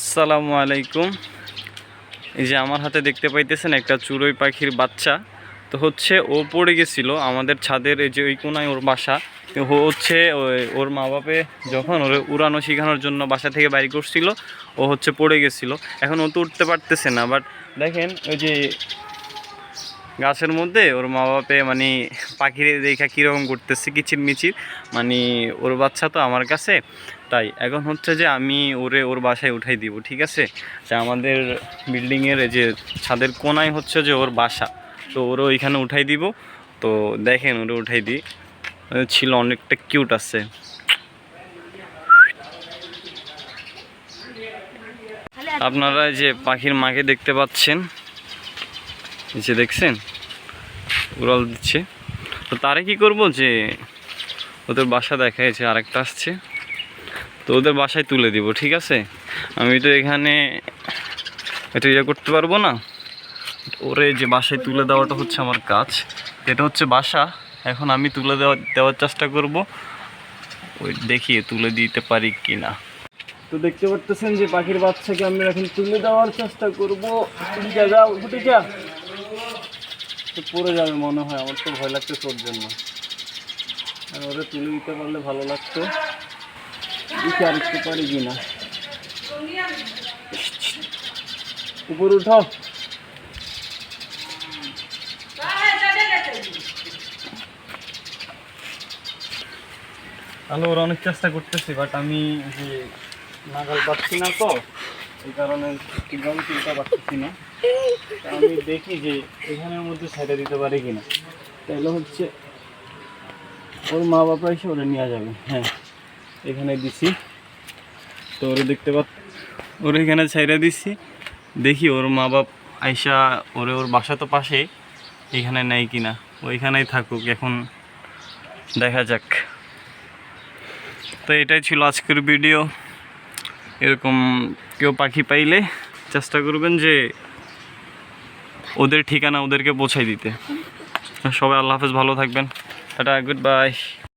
আসসালামু আলাইকুম। এই যে আমার হাতে দেখতে পাইতেছেন একটা চড়ুই পাখির বাচ্চা। তো হচ্ছে ও পড়ে গেছিলো আমাদের ছাদের, এই যে ওই কোনায় ওর বাসা। তো হচ্ছে ওর মা বাপে যখন ওর উড়ানো শেখানোর জন্য বাসা থেকে বাইরে করছিল, ও হচ্ছে পড়ে গেছিলো। এখন ও তো উঠতে পারতেছে না, বাট দেখেন ওই যে গাছের মধ্যে ওর মা বাপে মানে পাখির দেখা কীরকম করতেছে, কিচির মিচির। মানে ওর বাচ্চা তো আমার কাছে, তাই এখন হচ্ছে যে আমি ওর বাসায় উঠাই দিব। ঠিক আছে, যে আমাদের বিল্ডিংয়ের এই যে ছাদের কোনায় হচ্ছে যে ওর বাসা, তো ওরও ওইখানে উঠাই দিব। তো দেখেন ওরে উঠাই দিই, ছিল অনেকটা কিউট আছে। আপনারা যে পাখির মাকে দেখতে পাচ্ছেন, এই যে দেখছেন উড়াল দিচ্ছে। তো তারে কি করব, যে ওদের বাসা দেখায় যে আরেকটা আসছে, তো ওদের বাসায় তুলে দিব। ঠিক আছে, আমি তো এখানে এটা ইয়ে করতে পারবো না, ওরে যে বাসায় তুলে দেওয়াটা হচ্ছে আমার কাজ। এটা হচ্ছে বাসা, এখন আমি তুলে দেওয়ার চেষ্টা করব, ওই দেখিয়ে তুলে দিতে পারি কি না। তো দেখতে পাচ্ছেন যে পাখির বাচ্চাকে আমি এখন তুলে দেওয়ার চেষ্টা করবো। তো পড়ে যাবে মনে হয়, আমার তো ভয় লাগছে তোর জন্য। আর ওরা তুলে দিতে পারলে ভালো লাগতো, দেখি আর একটু পারি কিনা। উপরে উঠো। তাহলে ওরা অনেক চেষ্টা করতেছি, বাট আমি যে নাগাল পাচ্ছি না, তো এই কারণে ঠিকভাবে তুলতে পারতেছি না। আমি দেখি যে এখানের মধ্যে ছেড়ে দিতে পারি কিনা, তাহলে হচ্ছে ওর মা বাবা এসে ওরা নিয়ে যাবে। হ্যাঁ, এখানে দিছি, তো ওরা দেখতে ওর এখানে ছেড়ে দিছি। দেখি ওর মা বাপ আইসা ওর বাসা তো পাশে, এখানে নেই কিনা, ওইখানেই থাকুক, এখন দেখা যাক। তো এটাই ছিল আজকের ভিডিও। এরকম কেউ পাখি পাইলে চেষ্টা করবেন যে ওদের ঠিকানা ওদেরকে পৌঁছাই দিতে। সবাই আল্লাহ হাফেজ, ভালো থাকবেন, টাটা, গুড বাই।